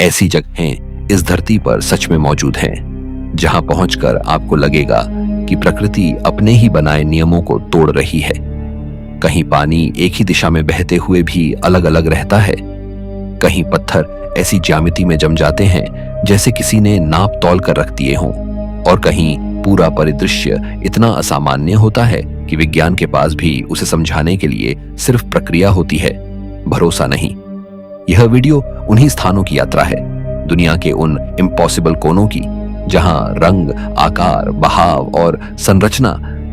ऐसी जगहें इस धरती पर सच में मौजूद हैं, जहां पहुंचकर आपको लगेगा कि प्रकृति अपने ही बनाए नियमों को तोड़ रही है। कहीं पानी एक ही दिशा में बहते हुए भी अलग अलग रहता है, कहीं पत्थर ऐसी ज्यामिति में जम जाते हैं जैसे किसी ने नाप तौल कर रख दिए हों, और कहीं पूरा परिदृश्य इतना असामान्य होता है कि विज्ञान के पास भी उसे समझाने के लिए सिर्फ प्रक्रिया होती है, भरोसा नहीं। यह वीडियो उन्हीं स्थानों की यात्रा है, दुनिया के उन इम्पॉसिबल कोनों की, जहां रंग, आकार, बहाव और संरचना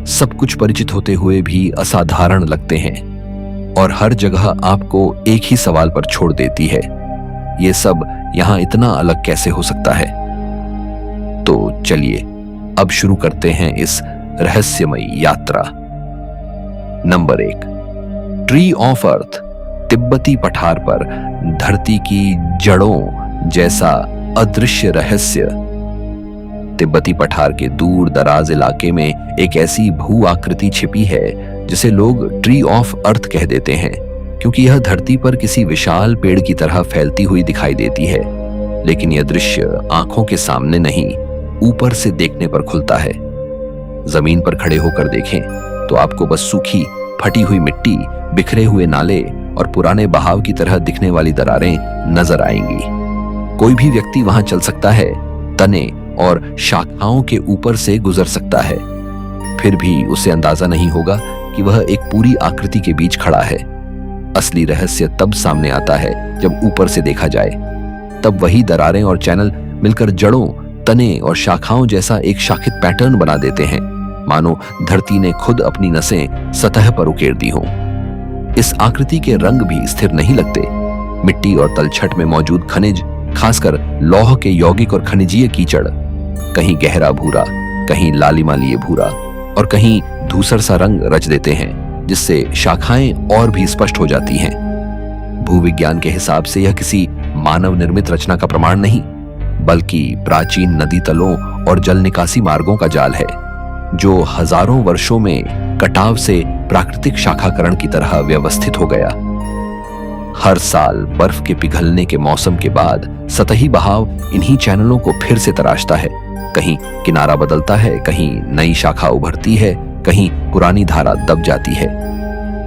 सब कुछ परिचित होते हुए भी असाधारण लगते हैं, और हर जगह आपको एक ही सवाल पर छोड़ देती है, ये सब यहां इतना अलग कैसे हो सकता है। तो चलिए अब शुरू करते हैं इस रहस्यमयी यात्रा। Number 1, tree of earth. तिब्बती पठार पर धरती की जड़ों जैसा अदृश्य रहस्य। तिब्बती पठार के दूर दराज इलाके में एक ऐसी भू आकृति छिपी है जिसे लोग ट्री ऑफ अर्थ कह देते हैं, क्योंकि यह धरती पर किसी विशाल पेड़ की तरह फैलती हुई दिखाई देती है। लेकिन यह दृश्य आंखों के सामने नहीं, ऊपर से देखने पर खुलता है। जमीन पर खड़े होकर देखें तो आपको बस सूखी फटी हुई मिट्टी, बिखरे हुए नाले और पुराने बहाव की तरह दिखने वाली दरारें नजर आएंगी। कोई भी व्यक्ति वहां चल सकता है, तने और शाखाओं के ऊपर से गुजर सकता है, फिर भी उसे अंदाजा नहीं होगा कि वह एक पूरी आकृति के बीच खड़ा है। असली रहस्य तब सामने आता है जब ऊपर से देखा जाए। तब वही दरारें और चैनल मिलकर जड़ों, तने और शाखाओं जैसा एक शाखित पैटर्न बना देते हैं, मानो धरती ने खुद अपनी नसें सतह पर उकेर दी हों। इस आकृति के रंग भी स्थिर नहीं लगते। मिट्टी और तलछट में मौजूद खनिज, खासकर लौह के यौगिक और खनिजीय कीचड़, कहीं गहरा भूरा, कहीं लालिमालिय भूरा और कहीं धूसर सा रंग रच देते हैं, जिससे शाखाएं और भी स्पष्ट हो जाती हैं। भूविज्ञान के हिसाब से यह किसी मानव निर्मित रचना का प्रमाण नहीं, बल्कि प्राचीन नदी तलों और जल निकासी मार्गों का जाल है, जो हजारों वर्षों में कटाव से प्राकृतिक शाखाकरण की तरह व्यवस्थित हो गया। हर साल बर्फ के पिघलने के मौसम के बाद सतही बहाव इन्हीं चैनलों को फिर से तराशता है। कहीं किनारा बदलता है, कहीं नई शाखा उभरती है, कहीं पुरानी धारा दब जाती है।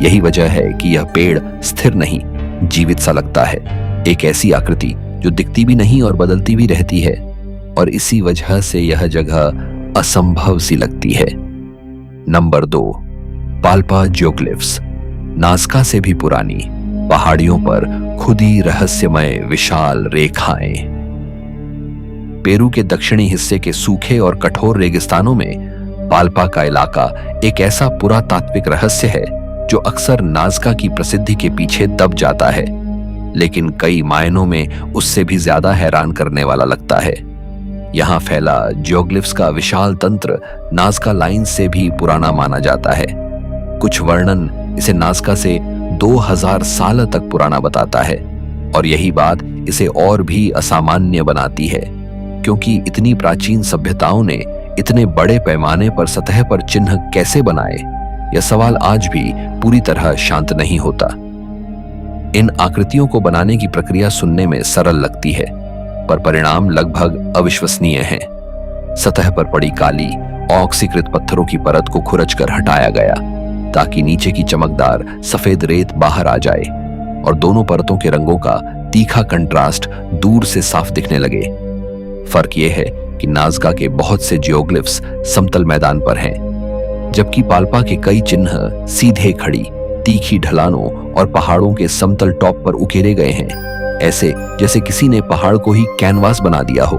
यही वजह है कि यह पेड़ स्थिर नहीं, जीवित सा लगता है, एक ऐसी आकृति जो दिखती भी नहीं और बदलती भी रहती है, और इसी वजह से यह जगह असंभव सी लगती है। Number 2, Palpa geoglyphs. नाज़का से भी पुरानी, पहाड़ियों पर खुदी रहस्यमय विशाल रेखाएं। पेरू के दक्षिणी हिस्से के सूखे और कठोर रेगिस्तानों में पाल्पा का इलाका एक ऐसा पुरातात्विक रहस्य है जो अक्सर नाज़का की प्रसिद्धि के पीछे दब जाता है, लेकिन कई मायनों में उससे भी ज्यादा हैरान करने वाला लगता है। यहां फैला जियोग्लिफ्स का विशाल तंत्र नाज़का लाइन से भी पुराना माना जाता है। कुछ वर्णन इसे नाज़का से 2000 साल तक पुराना बताता है, और यही बात इसे और भी असामान्य बनाती है, क्योंकि इतनी प्राचीन सभ्यताओं ने इतने बड़े पैमाने पर सतह पर चिन्ह कैसे बनाए, यह सवाल आज भी पूरी तरह शांत नहीं होता। इन आकृतियों को बनाने की प्रक्रिया सुनने में सरल लगती है, पर परिणाम लगभग अविश्वसनीय है। सतह पर पड़ी काली ऑक्सीकृत पत्थरों की परत को खुरचकर हटाया गया, ताकि नीचे की चमकदार सफेद रेत बाहर आ जाए और दोनों परतों के रंगों का तीखा कंट्रास्ट दूर से साफ दिखने लगे। फर्क यह है कि नाज़का के बहुत से जियोग्लिफ्स समतल मैदान पर हैं, जबकि पाल्पा के कई चिन्ह सीधे खड़ी, तीखी ढलानों और पहाड़ों के समतल टॉप पर उकेरे गए हैं, ऐसे जैसे किसी ने पहाड़ को ही कैनवास बना दिया हो।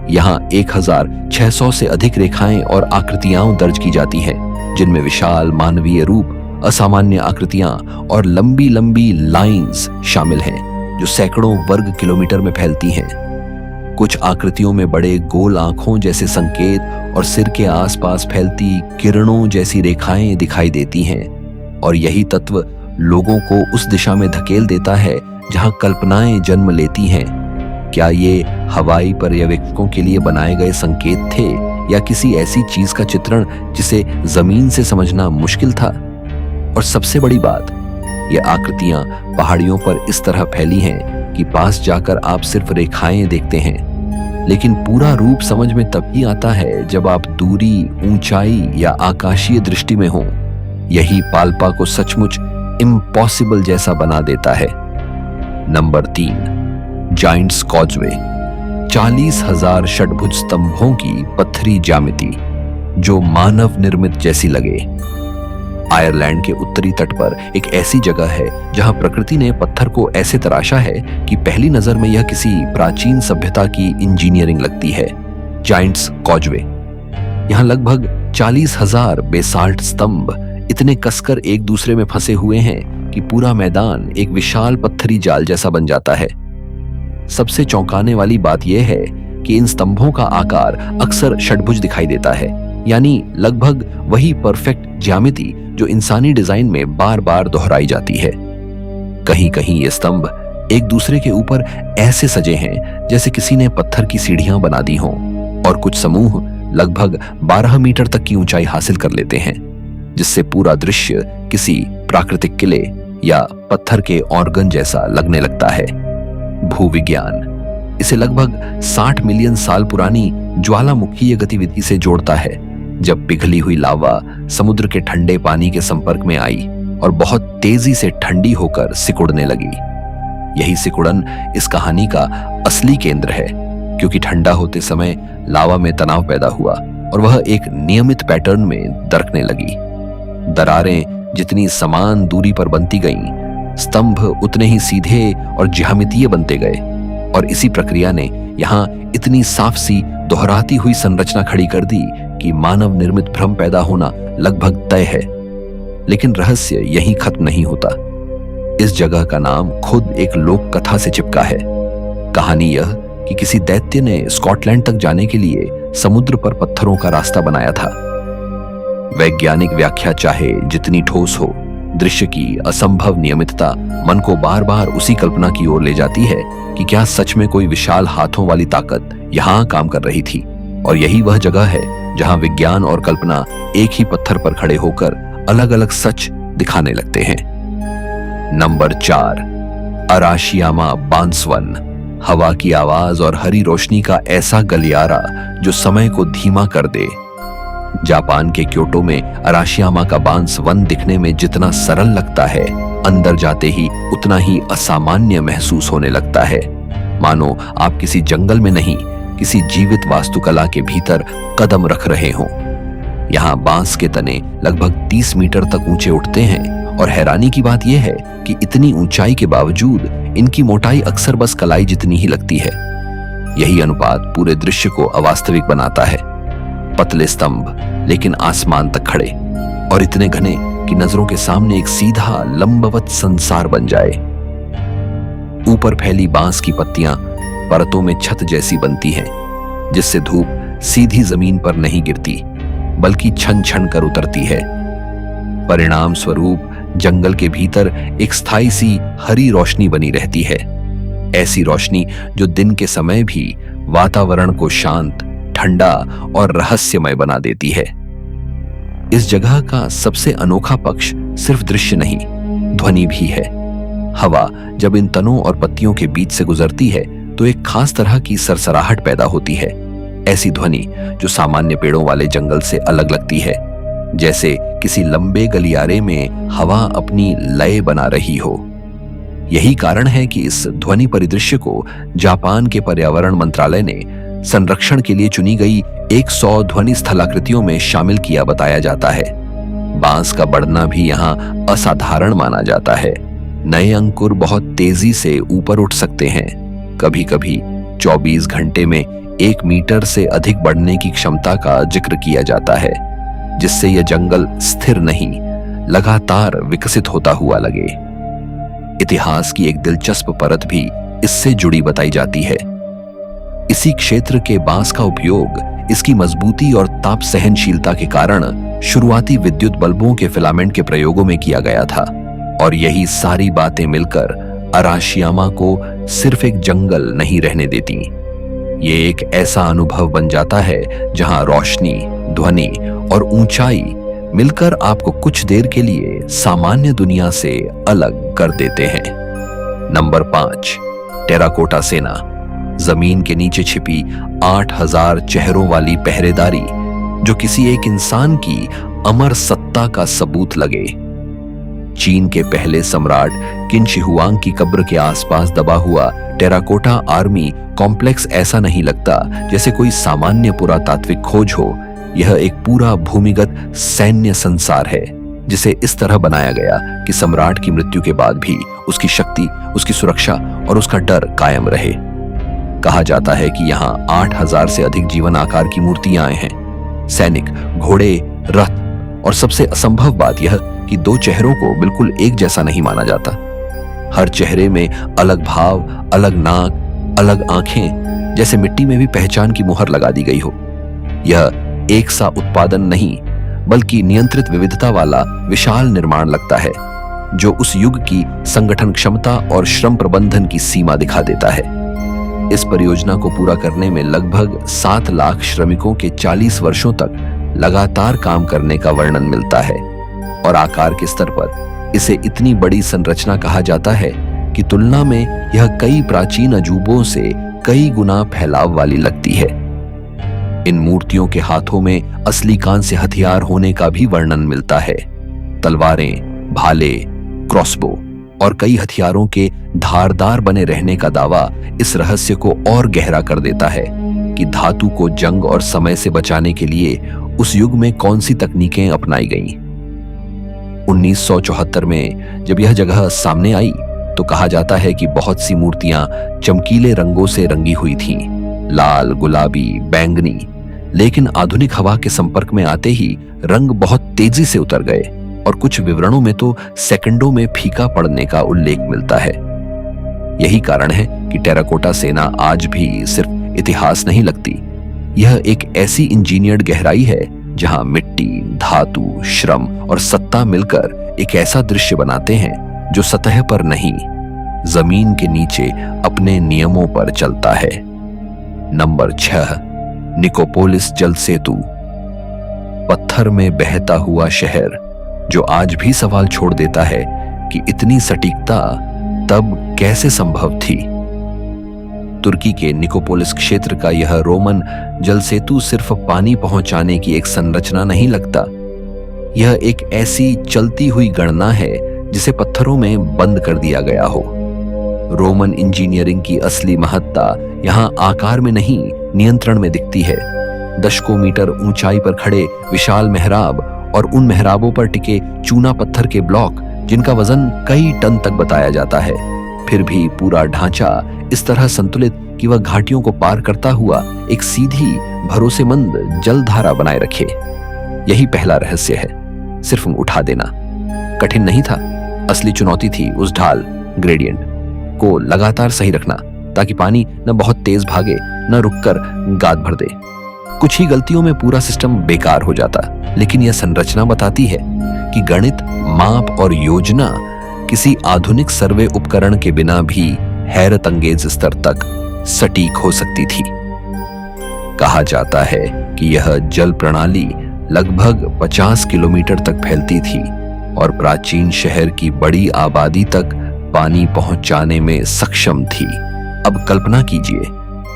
यहाँ 1600 से अधिक रेखाएं और आकृतियां दर्ज की जाती हैं, जिनमें विशाल मानवीय रूप, असामान्य आकृतियां और लंबी लंबी लाइंस शामिल हैं, जो सैकड़ों वर्ग किलोमीटर में फैलती हैं। कुछ आकृतियों में बड़े गोल आंखों जैसे संकेत और सिर के आसपास फैलती किरणों जैसी रेखाएं दिखाई देती हैं, और यही तत्व लोगों को उस दिशा में धकेल देता है जहां कल्पनाएं जन्म लेती हैं। क्या ये हवाई पर्यवेक्षकों के लिए बनाए गए संकेत थे, या किसी ऐसी चीज का चित्रण जिसे जमीन से समझना मुश्किल था? और सबसे बड़ी बात, ये आकृतियां पहाड़ियों पर इस तरह फैली हैं कि पास जाकर आप सिर्फ रेखाएं देखते हैं, लेकिन पूरा रूप समझ में तभी आता है जब आप दूरी, ऊंचाई या आकाशीय दृष्टि में हो। यही पाल्पा को सचमुच इम्पॉसिबल जैसा बना देता है। Number 3, Giants causeway. 40,000 षटभुज स्तंभों की पत्थरी ज्यामिति जो मानव निर्मित जैसी लगे। आयरलैंड के उत्तरी तट पर एक ऐसी जगह है जहां प्रकृति ने पत्थर को ऐसे तराशा है कि पहली नजर में यह किसी प्राचीन सभ्यता की इंजीनियरिंग लगती है। Giants causeway. यहां लगभग 40,000 बेसाल्ट स्तंभ इतने कसकर एक दूसरे में फंसे हुए हैं कि पूरा मैदान एक विशाल पत्थरी जाल जैसा बन जाता है। सबसे चौंकाने वाली बात यह है कि इन स्तंभों का आकार अक्सर षटभुज दिखाई देता है, यानी लगभग वही परफेक्ट ज्यामिति जो इंसानी डिजाइन में बार बार दोहराई जाती है। कहीं कहीं ये स्तंभ एक दूसरे के ऊपर ऐसे सजे हैं जैसे किसी ने पत्थर की सीढ़ियां बना दी हों, और कुछ समूह लगभग 12 मीटर तक की ऊंचाई हासिल कर लेते हैं, जिससे पूरा दृश्य किसी प्राकृतिक किले या पत्थर के ऑर्गन जैसा लगने लगता है। भूविज्ञान इसे लगभग 60 मिलियन साल पुरानी ज्वालामुखीय गतिविधि से जोड़ता है, जब पिघली हुई लावा समुद्र के ठंडे पानी के संपर्क में आई और बहुत तेजी से ठंडी होकर सिकुड़ने लगी। यही सिकुड़न इस कहानी का असली केंद्र है, क्योंकि ठंडा होते समय लावा में तनाव पैदा हुआ और वह एक नियमित पैटर्न में दरकने लगी। दरारें जितनी समान दूरी पर बनती गईं, स्तंभ उतने ही सीधे और ज्यामितीय बनते गए, और इसी प्रक्रिया ने यहाँ इतनी साफ सी दोहराती हुई संरचना खड़ी कर दी कि मानव निर्मित भ्रम पैदा होना लगभग तय है। लेकिन रहस्य यहीं खत्म नहीं होता। इस जगह का नाम खुद एक लोक कथा से चिपका है। कहानी यह कि किसी दैत्य ने स्कॉटलैंड तक जाने के लिए समुद्र पर पत्थरों का रास्ता बनाया था। वैज्ञानिक व्याख्या चाहे जितनी ठोस हो, दृश्य की असंभव नियमितता मन को बार बार उसी कल्पना की ओर ले जाती है कि क्या सच में कोई विशाल हाथों वाली ताकत यहां काम कर रही थी। और यही वह जगह है जहां विज्ञान और कल्पना एक ही पत्थर पर खड़े होकर अलग अलग सच दिखाने लगते हैं। नंबर 4, अराशियामा बांसवन। हवा की आवाज और हरी रोशनी का ऐसा गलियारा जो समय को धीमा कर दे। जापान के क्योटो में अराशियामा का बांस वन दिखने में जितना सरल लगता है, अंदर जाते ही उतना ही असामान्य महसूस होने लगता है। मानो आप किसी जंगल में नहीं, किसी जीवित वास्तुकला के भीतर कदम रख रहे हों। यहाँ बांस के तने लगभग 30 मीटर तक ऊंचे उठते हैं, और हैरानी की बात यह है कि इतनी ऊंचाई के बावजूद इनकी मोटाई अक्सर बस कलाई जितनी ही लगती है। यही अनुपात पूरे दृश्य को अवास्तविक बनाता है। पतले स्तंभ लेकिन आसमान तक खड़े, और इतने घने कि नजरों के सामने एक सीधा लंबवत संसार बन जाए। ऊपर फैली बांस की पत्तियां परतों में छत जैसी बनती हैं, जिससे धूप सीधी जमीन पर नहीं गिरती बल्कि छन छन कर उतरती है। परिणाम स्वरूप जंगल के भीतर एक स्थायी सी हरी रोशनी बनी रहती है, ऐसी रोशनी जो दिन के समय भी वातावरण को शांत, ठंडा और रहस्यमय बना देती है। इस जगह का सबसे अनोखा पक्ष सिर्फ दृश्य नहीं, ध्वनि भी है। हवा जब इन तनों और पत्तियों के बीच से गुजरती है तो एक खास तरह की सरसराहट पैदा होती है। ऐसी ध्वनि जो सामान्य पेड़ों वाले जंगल से अलग लगती है, जैसे किसी लंबे गलियारे में हवा अपनी लय बना रही हो। यही कारण है कि इस ध्वनि परिदृश्य को जापान के पर्यावरण मंत्रालय ने संरक्षण के लिए चुनी गई 100 ध्वनि स्थलाकृतियों में शामिल किया बताया जाता है। बांस का बढ़ना भी यहाँ असाधारण माना जाता है। नए अंकुर बहुत तेजी से ऊपर उठ सकते हैं। कभी कभी 24 घंटे में 1 मीटर से अधिक बढ़ने की क्षमता का जिक्र किया जाता है, जिससे यह जंगल स्थिर नहीं, लगातार विकसित होता हुआ लगे। इतिहास की एक दिलचस्प परत भी इससे जुड़ी बताई जाती है। इसी क्षेत्र के बांस का उपयोग इसकी मजबूती और ताप सहनशीलता के कारण शुरुआती विद्युत बल्बों के फिलामेंट के प्रयोगों में किया गया था। और यही सारी बातें मिलकर अराशियामा को सिर्फ एक जंगल नहीं रहने देती। ये एक ऐसा अनुभव बन जाता है जहां रोशनी, ध्वनि और ऊंचाई मिलकर आपको कुछ देर के लिए सामान्य दुनिया से अलग कर देते हैं। नंबर 5, टेराकोटा सेना, जमीन के नीचे छिपी 8000 चेहरों वाली पहरेदारी जो किसी एक इंसान की अमर सत्ता का सबूत लगे। चीन के पहले सम्राट किन shi हुआंग की कब्र के आसपास दबा हुआ टेराकोटा आर्मी कॉम्प्लेक्स ऐसा नहीं लगता जैसे कोई सामान्य पुरातात्विक खोज हो। यह एक पूरा भूमिगत सैन्य संसार है जिसे इस तरह बनाया गया कि सम्राट की मृत्यु के बाद भी उसकी शक्ति, उसकी सुरक्षा और उसका डर कायम रहे। कहा जाता है कि यहाँ 8000 से अधिक जीवन आकार की मूर्तियां आए हैं। सैनिक, घोड़े, रथ और सबसे असंभव बात यह कि 2 चेहरों को बिल्कुल एक जैसा नहीं माना जाता। हर चेहरे में अलग भाव, अलग नाक, अलग आंखें, जैसे मिट्टी में भी पहचान की मुहर लगा दी गई हो। यह एक सा उत्पादन नहीं बल्कि नियंत्रित विविधता वाला विशाल निर्माण लगता है जो उस युग की संगठन क्षमता और श्रम प्रबंधन की सीमा दिखा देता है। इस परियोजना को पूरा करने में लगभग 7 लाख श्रमिकों के 40 वर्षों तक लगातार काम करने का वर्णन मिलता है और आकार के स्तर पर इसे इतनी बड़ी संरचना कहा जाता है कि तुलना में यह कई प्राचीन अजूबों से कई गुना फैलाव वाली लगती है। इन मूर्तियों के हाथों में असली कांस्य हथियार होने का भी वर्णन मिलता है। तलवारें, भाले, क्रॉसबो और कई हथियारों के धारदार बने रहने का दावा इस रहस्य को और गहरा कर देता है कि धातु को जंग और समय से बचाने के लिए उस युग में कौन सी तकनीकें अपनाई गईं। 1974 में जब यह जगह सामने आई तो कहा जाता है कि बहुत सी मूर्तियां चमकीले रंगों से रंगी हुई थीं, लाल, गुलाबी, बैंगनी। लेकिन आधुनिक हवा के संपर्क में आते ही रंग बहुत तेजी से उतर गए और कुछ विवरणों में तो सेकंडों में फीका पड़ने का उल्लेख मिलता है। यही कारण है कि टेराकोटा सेना आज भी सिर्फ इतिहास नहीं लगती, यह एक ऐसी इंजीनियर्ड गहराई है जहां मिट्टी, धातु, श्रम और सत्ता मिलकर एक ऐसा दृश्य बनाते हैं जो सतह पर नहीं, जमीन के नीचे अपने नियमों पर चलता है। नंबर 6, निकोपोलिस जल सेतु। पत्थर में बहता हुआ शहर जो आज भी सवाल छोड़ देता है कि इतनी सटीकता तब कैसे संभव थी। तुर्की के निकोपोलिस क्षेत्र का यह रोमन जल सेतु सिर्फ पानी पहुंचाने की एक संरचना नहीं लगता, यह एक ऐसी चलती हुई गणना है जिसे पत्थरों में बंद कर दिया गया हो। रोमन इंजीनियरिंग की असली महत्ता यहाँ आकार में नहीं, नियंत्रण में दिखती है। दशकों मीटर ऊंचाई पर खड़े विशाल मेहराब और उन मेहराबों पर टिके चूना पत्थर के ब्लॉक जिनका वजन कई टन तक बताया जाता है, फिर भी पूरा ढांचा इस तरह संतुलित कि वह घाटियों को पार करता हुआ एक सीधी, भरोसेमंद जलधारा बनाए रखे। यही पहला रहस्य है, सिर्फ उठा देना कठिन नहीं था। असली चुनौती थी उस ढाल, ग्रेडियंट को लगातार सही रखना ताकि पानी न बहुत तेज भागे न रुककर गाद भर दे। कुछ ही गलतियों में पूरा सिस्टम बेकार हो जाता, लेकिन यह संरचना बताती है कि गणित, माप और योजना किसी आधुनिक सर्वे उपकरण के बिना भी हैरत अंगेज स्तर तक सटीक हो सकती थी। कहा जाता है कि यह जल प्रणाली लगभग 50 किलोमीटर तक फैलती थी और प्राचीन शहर की बड़ी आबादी तक पानी पहुंचाने में सक्षम थी। अब कल्पना कीजिए,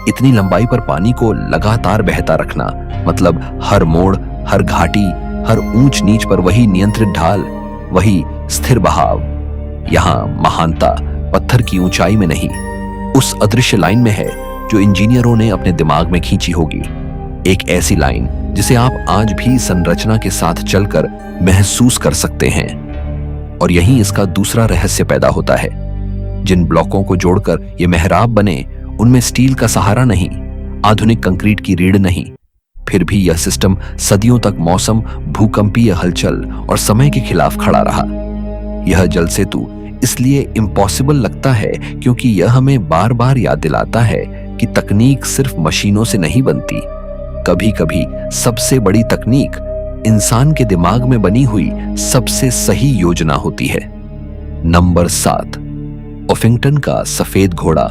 इतनी लंबाई पर पानी को लगातार बहता रखना, मतलब हर मोड़, हर घाटी, हर ऊंच नीच पर वही नियंत्रित ढाल, वही स्थिर बहाव। यहाँ महानता पत्थर की ऊंचाई में नहीं, उस अदृश्य लाइन में है जो इंजीनियरों ने अपने दिमाग में खींची होगी। एक ऐसी लाइन जिसे आप आज भी संरचना के साथ चलकर महसूस कर सकते हैं। और यहीं इसका दूसरा रहस्य पैदा होता है। जिन ब्लॉकों को जोड़कर ये मेहराब बने, उनमें स्टील का सहारा नहीं, आधुनिक कंक्रीट की रीढ़ नहीं। फिर भी यह सिस्टम सदियों तक मौसम, भूकंपीय हलचल और समय के खिलाफ खड़ा रहा। यह जल सेतु इसलिए इम्पॉसिबल लगता है क्योंकि यह हमें बार बार याद दिलाता है कि तकनीक सिर्फ मशीनों से नहीं बनती। कभी कभी सबसे बड़ी तकनीक इंसान के दिमाग में बनी हुई सबसे सही योजना होती है। नंबर 7, ऑफिंगटन का सफेद घोड़ा।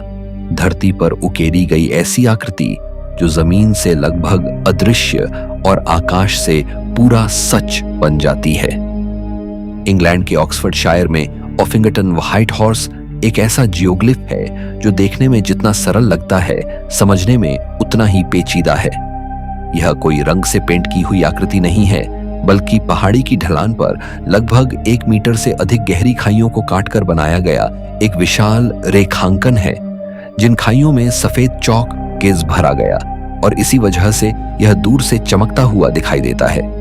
धरती पर उकेरी गई ऐसी आकृति जो जमीन से लगभग अदृश्य और आकाश से पूरा सच बन जाती है। इंग्लैंड के ऑक्सफोर्डशायर में ऑफिंगटन व्हाइट हॉर्स एक ऐसा जियोग्लिफ है जो देखने में जितना सरल लगता है, समझने में उतना ही पेचीदा है। यह कोई रंग से पेंट की हुई आकृति नहीं है, बल्कि पहाड़ी की ढलान पर लगभग 1 मीटर से अधिक गहरी खाइयों को काटकर बनाया गया एक विशाल रेखांकन है, जिन खाइयों में सफेद चौक गेज भरा गया और इसी वजह से यह दूर से चमकता हुआ दिखाई देता है।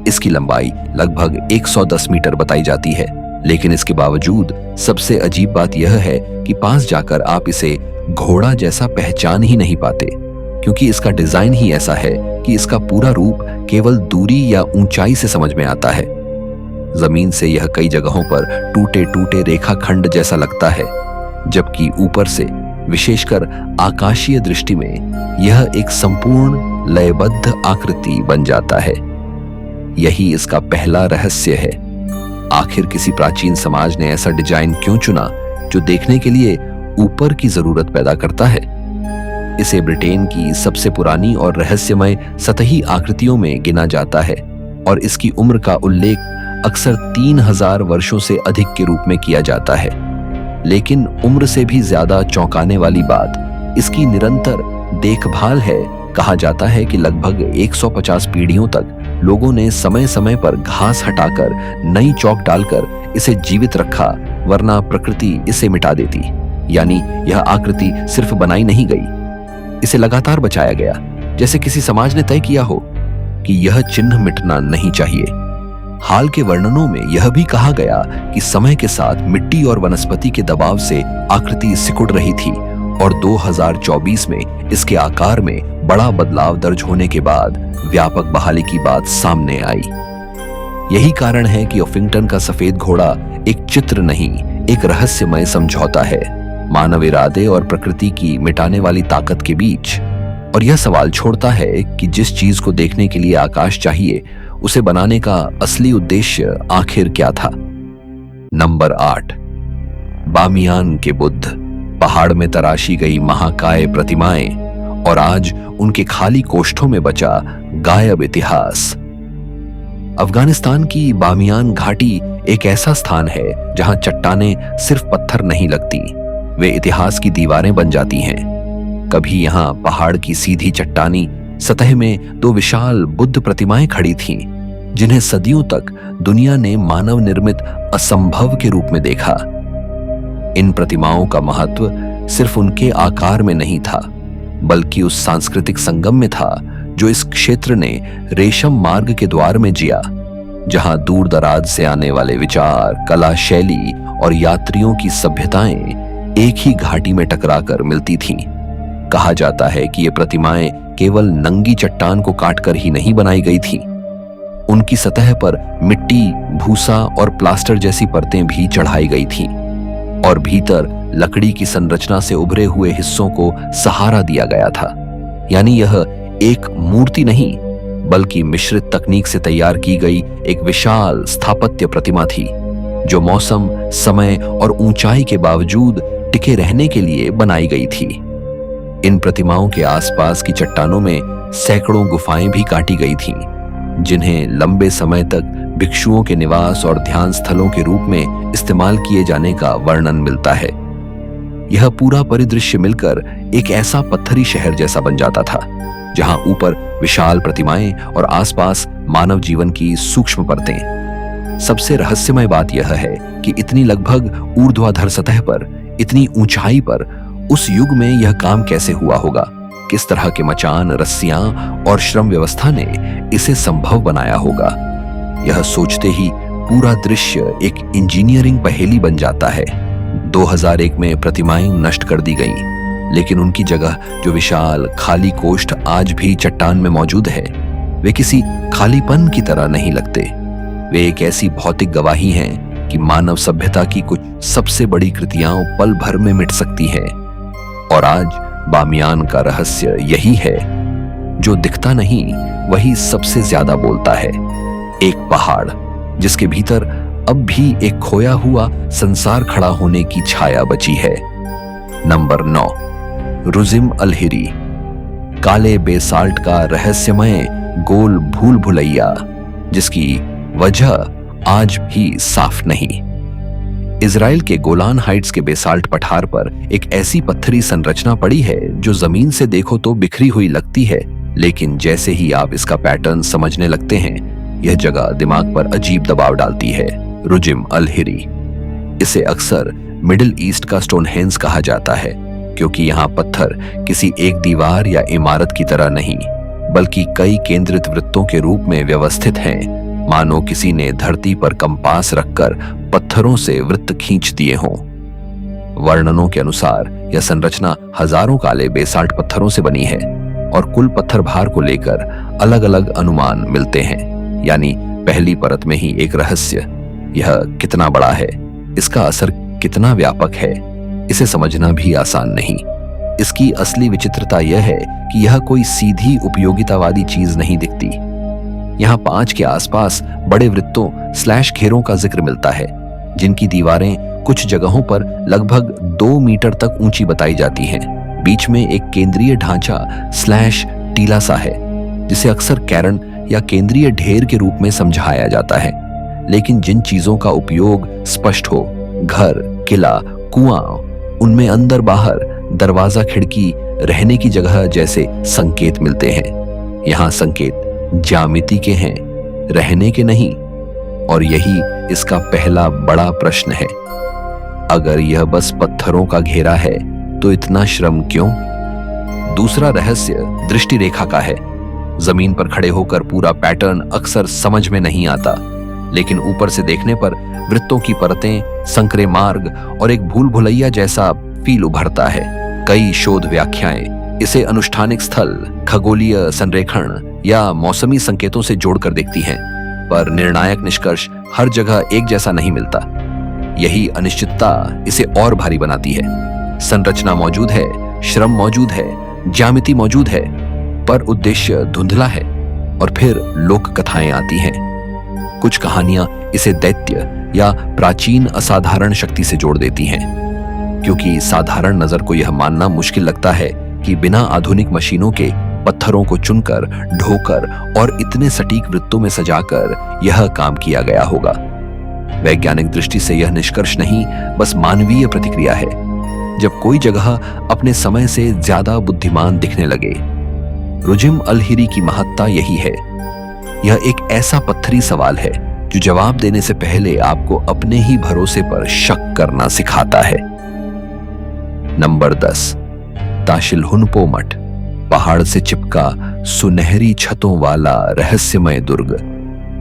इसकी लंबाई लगभग 110 मीटर बताई जाती है, लेकिन इसके बावजूद सबसे अजीब बात यह है कि पास जाकर आप इसे घोड़ा जैसा पहचान ही नहीं पाते, क्योंकि इसका डिजाइन ही ऐसा है कि इसका पूरा रूप केवल दूरी या ऊंचाई से समझ में आता है। जमीन से यह कई जगहों पर टूटे टूटे रेखाखंड जैसा लगता है, जबकि ऊपर से, विशेषकर आकाशीय दृष्टि में, यह एक संपूर्ण लयबद्ध आकृति बन जाता है। यही इसका पहला रहस्य है। आखिर किसी प्राचीन समाज ने ऐसा डिजाइन क्यों चुना जो देखने के लिए ऊपर की जरूरत पैदा करता है? इसे ब्रिटेन की सबसे पुरानी और रहस्यमय सतही आकृतियों में गिना जाता है और इसकी उम्र का उल्लेख अक्सर 3000 वर्षों से अधिक के रूप में किया जाता है। लेकिन उम्र से भी ज्यादा चौंकाने वाली बात इसकी निरंतर देखभाल है। कहा जाता है कि लगभग 150 पीढ़ियों तक लोगों ने समय समय पर घास हटाकर नई चौक डालकर इसे जीवित रखा, वरना प्रकृति इसे मिटा देती। यानी यह आकृति सिर्फ बनाई नहीं गई, इसे लगातार बचाया गया, जैसे किसी समाज ने तय किया हो कि यह चिन्ह मिटना नहीं चाहिए। हाल के वर्णनों में यह भी कहा गया कि समय के साथ मिट्टी और वनस्पति के दबाव से आकृति सिकुड़ रही थी और 2024 में इसके आकार में बड़ा बदलाव दर्ज होने के बाद व्यापक बहाली की बात सामने आई। यही कारण है कि ऑफिंगटन का सफेद घोड़ा एक चित्र नहीं, एक रहस्यमय समझौता है, मानव इरादे और प्रकृति की मिटाने वाली ताकत के बीच। और यह सवाल छोड़ता है कि जिस चीज को देखने के लिए आकाश चाहिए, उसे बनाने का असली उद्देश्य आखिर क्या था? नंबर 8, बामियान के बुद्ध। पहाड़ में तराशी गई महाकाय प्रतिमाएं और आज उनके खाली कोष्ठों में बचा गायब इतिहास। अफगानिस्तान की बामियान घाटी एक ऐसा स्थान है जहां चट्टानें सिर्फ पत्थर नहीं लगती, वे इतिहास की दीवारें बन जाती हैं। कभी यहां पहाड़ की सीधी चट्टानी सतह में 2 विशाल बुद्ध प्रतिमाएं खड़ी थीं, जिन्हें सदियों तक दुनिया ने मानव निर्मित असंभव के रूप में देखा। इन प्रतिमाओं का महत्व सिर्फ उनके आकार में नहीं था, बल्कि उस सांस्कृतिक संगम में था जो इस क्षेत्र ने रेशम मार्ग के द्वार में जिया, जहां दूर दराज से आने वाले विचार, कला, शैली और यात्रियों की सभ्यताएं एक ही घाटी में टकराकर मिलती थीं। कहा जाता है कि ये प्रतिमाएं केवल नंगी चट्टान को काटकर ही नहीं बनाई गई थीं, उनकी सतह पर मिट्टी, भूसा और प्लास्टर जैसी परतें भी चढ़ाई गई थीं और भीतर लकड़ी की संरचना से उभरे हुए हिस्सों को सहारा दिया गया था। यानी यह एक मूर्ति नहीं, बल्कि मिश्रित तकनीक से तैयार की गई एक विशाल स्थापत्य प्रतिमा थी, जो मौसम, समय और ऊंचाई के बावजूद टिके रहने के लिए बनाई गई थी। इन प्रतिमाओं के आसपास की चट्टानों में सैकड़ों गुफाएं भी काटी गई थीं, जिन्हें लंबे समय तक भिक्षुओं के निवास और ध्यान स्थलों के रूप में इस्तेमाल किए जाने का वर्णन मिलता है। यह पूरा परिदृश्य मिलकर एक ऐसा पत्थरी शहर जैसा बन जाता था, जहां ऊपर विशाल प्रतिमाएं और आसपास मानव जीवन की सूक्ष्म परतें। सबसे रहस्यमय बात यह है कि इतनी लगभग ऊर्ध्वाधर सतह पर, इतनी ऊंचाई पर उस युग में यह काम कैसे हुआ होगा? किस तरह के मचान, रस्सियां और श्रम व्यवस्था ने इसे संभव बनाया होगा? यह सोचते ही पूरा दृश्य एक इंजीनियरिंग पहेली बन जाता है। 2001 में प्रतिमाएं नष्ट कर दी गईं, लेकिन उनकी जगह जो विशाल खाली कोष्ठ आज भी चट्टान में मौजूद है, वे किसी खालीपन की तरह नहीं लगते। वे एक ऐसी भौतिक गवाही हैं कि मानव सभ्यता की कुछ सबसे बड़ी कृतियां पल भर में मिट सकती हैं। और आज बामियान का रहस्य यही है, जो दिखता नहीं वही सबसे ज्यादा बोलता है। एक पहाड़ जिसके भीतर अब भी एक खोया हुआ संसार खड़ा होने की छाया बची है। नंबर 9, रुजिम अल-हिरी। काले बेसाल्ट का रहस्यमय गोल भूल भुलैया, जिसकी वजह आज भी साफ नहीं। इजराइल के गोलान हाइट्स के बेसाल्ट पठार पर एक ऐसी पत्थरी संरचना पड़ी है जो जमीन से देखो तो बिखरी हुई लगती है, लेकिन जैसे ही आप इसका पैटर्न समझने लगते हैं, यह जगह दिमाग पर अजीब दबाव डालती है। रुजिम अल हिरी। इसे अक्सर मिडिल ईस्ट का स्टोनहेंज कहा जाता है, क्योंकि यहाँ पत्थर किसी एक दीवार या इमारत की तरह नहीं, बल्कि कई केंद्रित वृत्तों के रूप में व्यवस्थित हैं, मानो किसी ने धरती पर कंपास रखकर पत्थरों से वृत्त खींच दिए हों। वर्णनों के अनुसार यह संरचना हजारों काले बेसाल्ट पत्थरों से बनी है और कुल पत्थर भार को लेकर अलग अलग अनुमान मिलते हैं। यानी पहली परत में ही एक रहस्य। यह कितना बड़ा है, इसका असर कितना व्यापक है, इसे समझना भी आसान नहीं। इसकी असली विचित्रता यह है कि यह कोई सीधी उपयोगितावादी चीज नहीं दिखती। यहाँ 5 के आसपास बड़े वृत्तों / घेरों का जिक्र मिलता है, जिनकी दीवारें कुछ जगहों पर लगभग 2 मीटर तक ऊंची बताई जाती हैं। बीच में एक केंद्रीय ढांचा / टीला सा है, जिसे अक्सर कैरन या केंद्रीय ढेर के रूप में समझाया जाता है। लेकिन जिन चीजों का उपयोग स्पष्ट हो, घर, किला, कुआं, उनमें अंदर बाहर दरवाजा, खिड़की, रहने की जगह जैसे संकेत मिलते हैं। यहाँ संकेत ज्यामिति के हैं, रहने के नहीं। और यही इसका पहला बड़ा प्रश्न है। अगर यह बस पत्थरों का घेरा है तो इतना श्रम क्यों? दूसरा रहस्य दृष्टि रेखा का है। जमीन पर खड़े होकर पूरा पैटर्न अक्सर समझ में नहीं आता, लेकिन ऊपर से देखने पर वृत्तों की परतें, संकरे मार्ग और एक भूल भुलैया जैसा फील उभरता है। कई शोध व्याख्याएं इसे अनुष्ठानिक स्थल, खगोलीय संरेखण या मौसमी संकेतों से जोड़कर देखती हैं, पर निर्णायक निष्कर्ष हर जगह एक जैसा नहीं मिलता। यही अनिश्चितता इसे और भारी बनाती है। संरचना मौजूद है, श्रम मौजूद है, ज्यामिति मौजूद है, पर उद्देश्य धुंधला है। और फिर लोक कथाएं आती हैं। कुछ कहानियां इसे दैत्य या प्राचीन असाधारण शक्ति से जोड़ देती हैं, क्योंकि साधारण नजर को यह मानना मुश्किल लगता है कि बिना आधुनिक मशीनों के पत्थरों को चुनकर, ढोकर और इतने सटीक वृत्तों में सजाकर यह काम किया गया होगा। वैज्ञानिक दृष्टि से यह निष्कर्ष नहीं, बस मानवीय प्रतिक्रिया है। जब कोई जगह अपने समय से ज्यादा बुद्धिमान दिखने लगे। रुजिम अल हिरी की महत्ता यही है। यह एक ऐसा पत्थरी सवाल है जो जवाब देने से पहले आपको अपने ही भरोसे पर शक करना सिखाता है। नंबर 10, ताशिलहुनपो मठ। पहाड़ से चिपका सुनहरी छतों वाला रहस्यमय दुर्ग,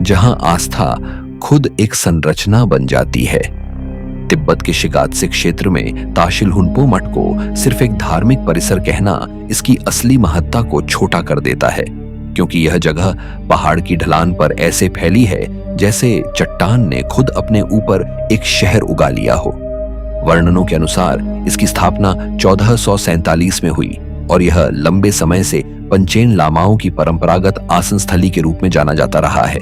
जहां आस्था खुद एक संरचना बन जाती है। तिब्बत के शिगात्से क्षेत्र में ताशिलहुनपो मठ को सिर्फ एक धार्मिक परिसर कहना इसकी असली महत्ता को छोटा कर देता है, क्योंकि यह जगह पहाड़ की ढलान पर ऐसे फैली है जैसे चट्टान ने खुद अपने ऊपर एक शहर उगा लिया हो। वर्णनों के अनुसार इसकी स्थापना 1447 में हुई और यह लंबे समय से पंचेन लामाओं की परंपरागत आसन स्थली के रूप में जाना जाता रहा है।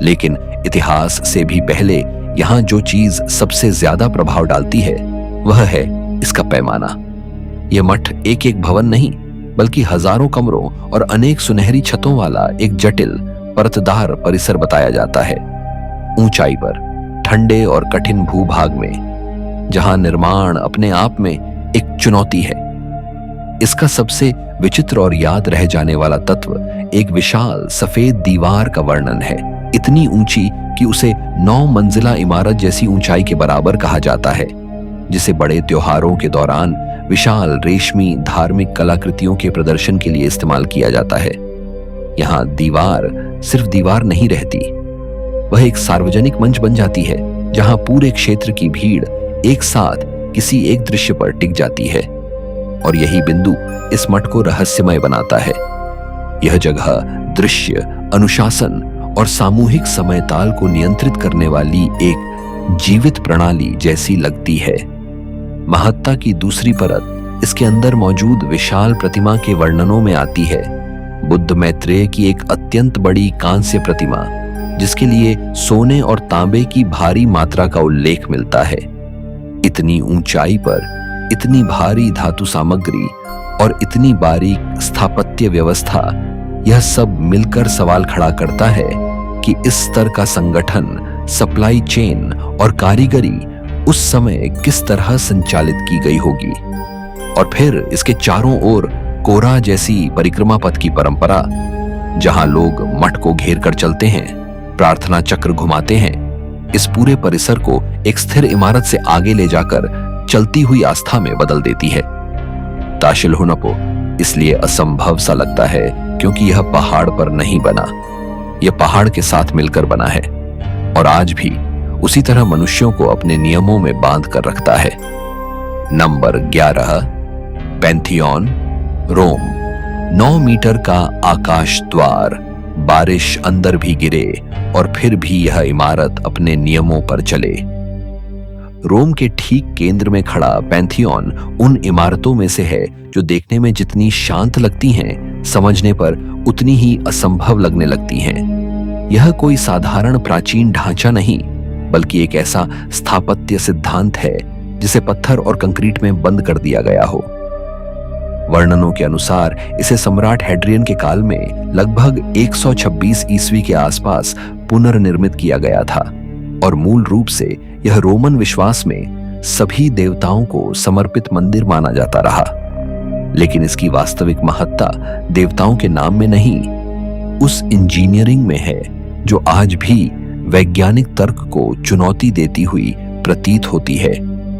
लेकिन इतिहास से भी पहले यहाँ जो चीज सबसे ज्यादा प्रभाव डालती है वह है इसका पैमाना। यह मठ एक एक भवन नहीं, बल्कि हजारों कमरों और अनेक सुनहरी छतों वाला एक जटिल परतदार परिसर बताया जाता है। ऊंचाई पर, ठंडे और कठिन भूभाग में, जहां निर्माण अपने आप में एक चुनौती है। इसका सबसे विचित्र और याद रह जाने वाला तत्व एक विशाल सफेद दीवार का वर्णन है, इतनी ऊंची कि उसे 9 मंजिला इमारत जैसी ऊंचाई के बराबर कहा जाता है, जिसे बड़े त्योहारों के दौरान विशाल रेशमी धार्मिक कलाकृतियों के प्रदर्शन के लिए इस्तेमाल किया जाता है। यहाँ दीवार सिर्फ दीवार नहीं रहती, वह एक सार्वजनिक मंच बन जाती है, जहां पूरे क्षेत्र की भीड़ एक साथ किसी एक दृश्य पर टिक जाती है। और यही बिंदु इस मठ को रहस्यमय बनाता है। यह जगह दृश्य, अनुशासन और सामूहिक समय ताल को नियंत्रित करने वाली एक जीवित प्रणाली जैसी लगती है। महत्ता की दूसरी परत इसके अंदर मौजूद विशाल प्रतिमा के वर्णनों में आती है। बुद्ध मैत्रेय की एक अत्यंत बड़ी कांस्य प्रतिमा, जिसके लिए सोने और तांबे की भारी मात्रा का उल्लेख मिलता है। इतनी ऊंचाई पर इतनी भारी धातु सामग्री और इतनी बारीक स्थापत्य व्यवस्था, यह सब मिलकर सवाल खड़ा करता है कि इस स्तर का संगठन, सप्लाई चेन और कारीगरी उस समय किस तरह संचालित की गई होगी। और फिर इसके चारों ओर कोरा जैसी परिक्रमा पथ की परंपरा, जहां लोग मठ को घेर कर चलते हैं, प्रार्थना चक्र घुमाते हैं, इस पूरे परिसर को एक स्थिर इमारत से आगे ले जाकर चलती हुई आस्था में बदल देती है। ताशिल हुनपो इसलिए असंभव सा लगता है क्योंकि यह पहाड़ पर नहीं बना, यह पहाड़ के साथ मिलकर बना है और आज भी उसी तरह मनुष्यों को अपने नियमों में बांध कर रखता है। नंबर 11, पैंथियॉन, रोम। 9 मीटर का आकाश द्वार, बारिश अंदर भी गिरे और फिर भी यह इमारत अपने नियमों पर चले। रोम के ठीक केंद्र में खड़ा पैंथियॉन उन इमारतों में से है जो देखने में जितनी शांत लगती हैं, समझने पर उतनी ही असंभव लगने लगती हैं। यह कोई साधारण प्राचीन ढांचा नहीं, बल्कि एक ऐसा स्थापत्य सिद्धांत है जिसे पत्थर और कंक्रीट में बंद कर दिया गया हो। वर्णनों के अनुसार इसे सम्राट हैड्रियन के काल में लगभग 126 ईस्वी के आसपास पुनर्निर्मित किया गया था और मूल रूप से यह रोमन विश्वास में सभी देवताओं को समर्पित मंदिर माना जाता रहा। लेकिन इसकी वास्तविक महत्ता देवताओं के नाम में नहीं, उस इंजीनियरिंग में है जो आज भी वैज्ञानिक तर्क को चुनौती देती हुई प्रतीत होती है।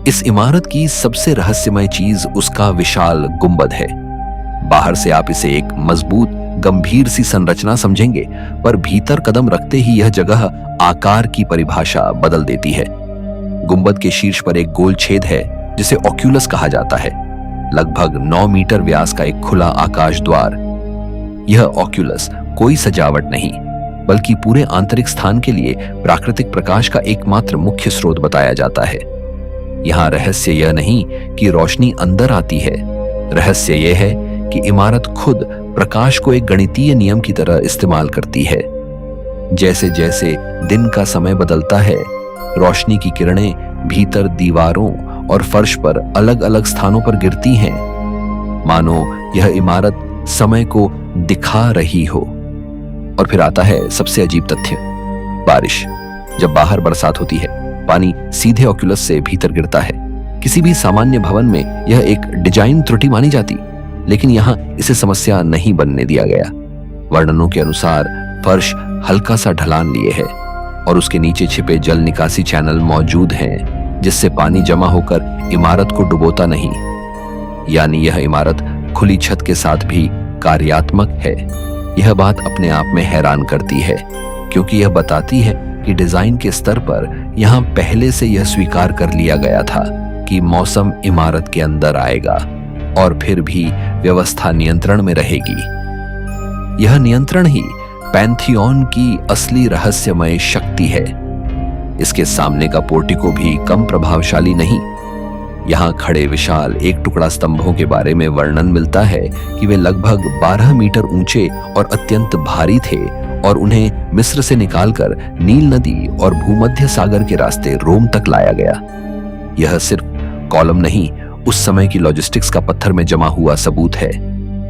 इस इमारत की सबसे रहस्यमय चीज उसका विशाल गुंबद है। बाहर से आप इसे एक मजबूत गंभीर सी संरचना समझेंगे, पर भीतर कदम रखते ही यह जगह आकार की परिभाषा बदल देती है। गुंबद के शीर्ष पर एक गोल छेद है जिसे ऑक्यूलस कहा जाता है, लगभग 9 मीटर व्यास का एक खुला आकाश द्वार। यह ऑक्यूलस कोई सजावट नहीं, बल्कि पूरे आंतरिक स्थान के लिए प्राकृतिक प्रकाश का एकमात्र मुख्य स्रोत बताया जाता है। यहां रहस्य यह नहीं कि रोशनी अंदर आती है, रहस्य यह है कि इमारत खुद प्रकाश को एक गणितीय नियम की तरह इस्तेमाल करती है। जैसे जैसे दिन का समय बदलता है, रोशनी की किरणें भीतर दीवारों और फर्श पर अलग अलग स्थानों पर गिरती हैं, मानो यह इमारत समय को दिखा रही हो। और फिर आता है सबसे अजीब तथ्य, बारिश। जब बाहर बरसात होती है, पानी सीधे ऑक्यूलस से भीतर गिरता है। किसी भी सामान्य भवन में यह एक डिजाइन त्रुटि मानी जाती, लेकिन यहां इसे समस्या नहीं बनने दिया गया। वर्णनों के अनुसार फर्श हल्का सा ढलान लिए है और उसके नीचे छिपे जल निकासी चैनल मौजूद हैं, जिससे पानी जमा होकर इमारत को डुबोता नहीं। यानी यह इमारत खुली छत के साथ भी कार्यात्मक है। यह बात अपने आप में हैरान करती है, क्योंकि यह बताती है कि डिजाइन के स्तर पर यहां पहले से यह स्वीकार कर लिया गया था कि मौसम इमारत के अंदर आएगा और फिर भी व्यवस्था नियंत्रण में रहेगी। यह नियंत्रण ही पैंथियॉन की असली रहस्यमय शक्ति है। इसके सामने का पोर्टिको भी कम प्रभावशाली नहीं। यहां खड़े विशाल एक टुकड़ा स्तंभों के बारे में वर्णन मिलता है कि वे लगभग 12 मीटर ऊंचे और अत्यंत भारी थे और उन्हें मिस्र से निकालकर नील नदी और भूमध्य सागर के रास्ते रोम तक लाया गया। यह सिर्फ कॉलम नहीं, उस समय की लॉजिस्टिक्स का पत्थर में जमा हुआ सबूत है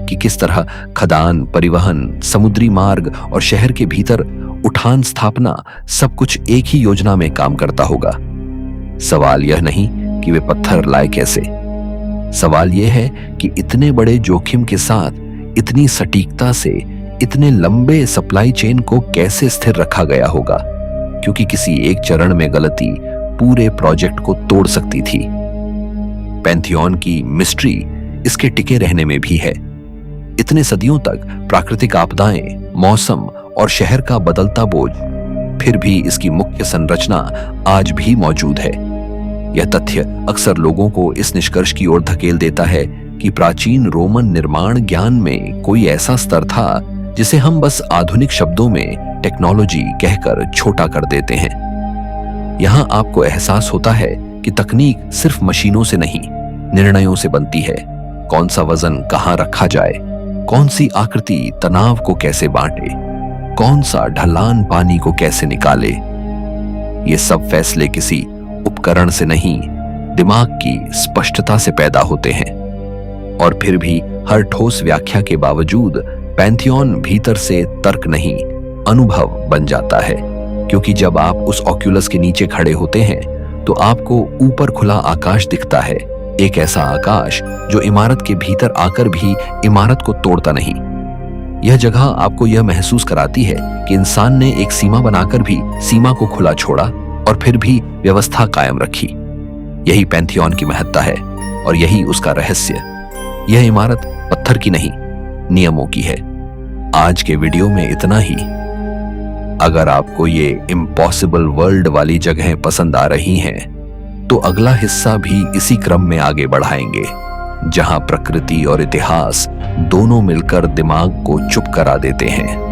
कि किस तरह खदान, परिवहन, समुद्री मार्ग और शहर के भीतर उठान स्थापना सब कुछ एक ही योजना में काम करता होगा। सवाल यह नहीं कि वे पत्थर लाए कैसे, सवाल यह है कि इतने बड़े जोखिम के साथ इतनी सटीकता से इतने लंबे सप्लाई चेन को कैसे स्थिर रखा गया होगा, क्योंकि किसी एक चरण में गलती पूरे प्रोजेक्ट को तोड़ सकती थी। पैंथियॉन की मिस्ट्री इसके टिके रहने में भी है। इतने सदियों तक प्राकृतिक आपदाएं, मौसम और शहर का बदलता बोझ, फिर भी इसकी मुख्य संरचना आज भी मौजूद है। यह तथ्य अक्सर लोगों को इस निष्कर्ष की ओर धकेल देता है कि प्राचीन रोमन निर्माण ज्ञान में कोई ऐसा स्तर था जिसे हम बस आधुनिक शब्दों में टेक्नोलॉजी कहकर छोटा कर देते हैं। यहां आपको एहसास होता है कि तकनीक सिर्फ मशीनों से नहीं, निर्णयों से बनती है। कौन सा वजन कहां रखा जाए, कौन सी आकृति तनाव को कैसे बांटे, कौन सा ढलान पानी को कैसे निकाले। ये सब फैसले किसी उपकरण से नहीं, दिमाग की स्पष्टता से पैदा होते हैं। और फिर भी हर ठोस व्याख्या के बावजूद पैंथियॉन भीतर से तर्क नहीं, अनुभव बन जाता है, क्योंकि जब आप उस ऑक्यूलस के नीचे खड़े होते हैं तो आपको ऊपर खुला आकाश दिखता है, एक ऐसा आकाश जो इमारत के भीतर आकर भी इमारत को तोड़ता नहीं। यह जगह आपको यह महसूस कराती है कि इंसान ने एक सीमा बनाकर भी सीमा को खुला छोड़ा और फिर भी व्यवस्था कायम रखी। यही पैंथियॉन की महत्ता है और यही उसका रहस्य। यह इमारत पत्थर की नहीं, नियमों की है। आज के वीडियो में इतना ही। अगर आपको ये इम्पॉसिबल वर्ल्ड वाली जगहें पसंद आ रही हैं, तो अगला हिस्सा भी इसी क्रम में आगे बढ़ाएंगे, जहां प्रकृति और इतिहास दोनों मिलकर दिमाग को चुप करा देते हैं।